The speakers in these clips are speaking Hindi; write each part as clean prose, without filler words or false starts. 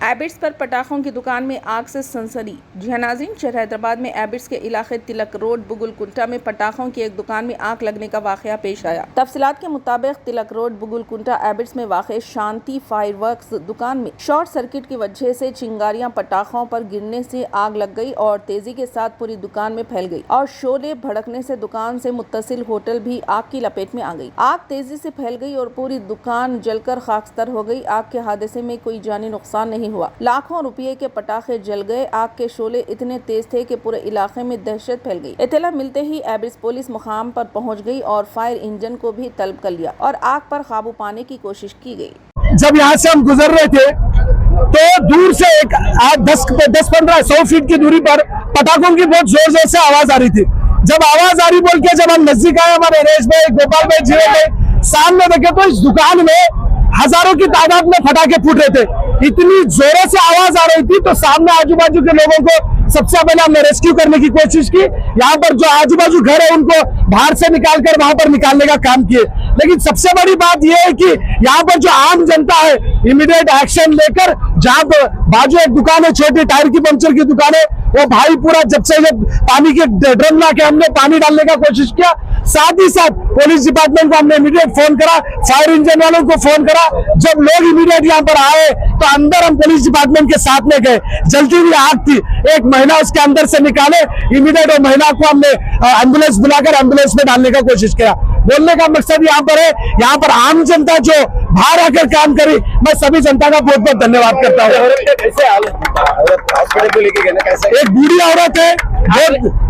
एबिट्स पर पटाखों की दुकान में आग से सनसनी। जी नाज़रीन, शहर हैदराबाद में एबिट्स के इलाके तिलक रोड बुगुलकुंटा में पटाखों की एक दुकान में आग लगने का वाकया पेश आया। तफसीलात के मुताबिक तिलक रोड बुगुलकुंटा एबिट्स में वाक़ शांति फायरवर्क्स दुकान में शॉर्ट सर्किट की वजह से चिंगारियां पटाखों पर गिरने से आग लग गई और तेजी के साथ पूरी दुकान में फैल गई और शोले भड़कने से दुकान से मुत्तसिल होटल भी आग की लपेट में आ गई। आग तेजी से फैल गई और पूरी दुकान जलकर खाकस्तर हो गई। आग के हादसे में कोई जानी नुकसान नहीं हुआ। लाखों रुपए के पटाखे जल गए। आग के शोले इतने तेज थे कि पूरे इलाके में दहशत फैल गई। इत्तला मिलते ही एबिट्स पुलिस मुकाम पर पहुंच गई और फायर इंजन को भी तलब कर लिया और आग पर काबू पाने की कोशिश की गई। जब यहाँ से हम गुजर रहे थे तो दूर से एक 10-15-100 फीट की दूरी पर पटाखों की बहुत जोर जोर से आवाज आ रही थी। जब आवाज आ रही बोल के जब हम नजदीक आए, हमारे नरेश भाई, गोपाल भाई, जीवन भाई, सामने देखे तो इस दुकान में हजारों की तादाद में पटाखे फूट रहे थे। इतनी जोरों से आवाज आ रही थी तो सामने आजू बाजू के लोगों को सबसे पहले हमने रेस्क्यू करने की कोशिश की। यहाँ पर जो आजू बाजू घर है उनको बाहर से निकालकर वहां पर निकालने का काम किए। लेकिन सबसे बड़ी बात यह है कि यहाँ पर जो आम जनता है इमीडिएट एक्शन लेकर, जहाँ पर बाजू एक दुकान है छोटी टायर की पंक्चर की दुकान है, वो भाई पूरा जब पानी के ड्रम ला के हमने पानी डालने का कोशिश किया। साथ ही साथ पुलिस डिपार्टमेंट को हमने इमीडिएट फोन करा, फायर इंजन वालों को फोन करा। जब लोग इमीडिएट यहाँ पर आए तो अंदर हम पुलिस डिपार्टमेंट के साथ में गए। जलती हुई आग थी, एक महिला उसके अंदर से निकाले। इमीडिएट वो महिला को हमने एम्बुलेंस बुलाकर एम्बुलेंस में डालने का कोशिश किया। बोलने का मकसद यहाँ पर है, यहाँ पर आम जनता जो बाहर आकर काम करी, मैं सभी जनता का बहुत बहुत धन्यवाद करता हूँ। एक बूढ़ी औरत है,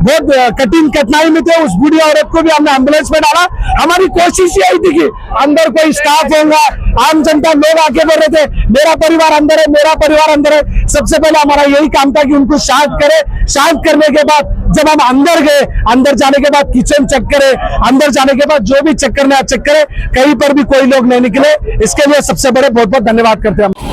बहुत कठिन कठिनाई में थे। उस बूढ़ी औरत को भी हमने एम्बुलेंस में डाला। हमारी कोशिश यही थी कि अंदर कोई स्टाफ होगा, आम जनता लोग आके बोल रहे थे मेरा परिवार अंदर है, मेरा परिवार अंदर है। सबसे पहले हमारा यही काम था कि उनको शांत करे। शांत करने के बाद जब हम अंदर गए, अंदर जाने के बाद किचन चेक करे, अंदर जाने के बाद जो भी चेक करना चेक करे, कहीं पर भी कोई लोग नहीं निकले। इसके लिए सबसे बड़े बहुत बहुत धन्यवाद करते हैं हम।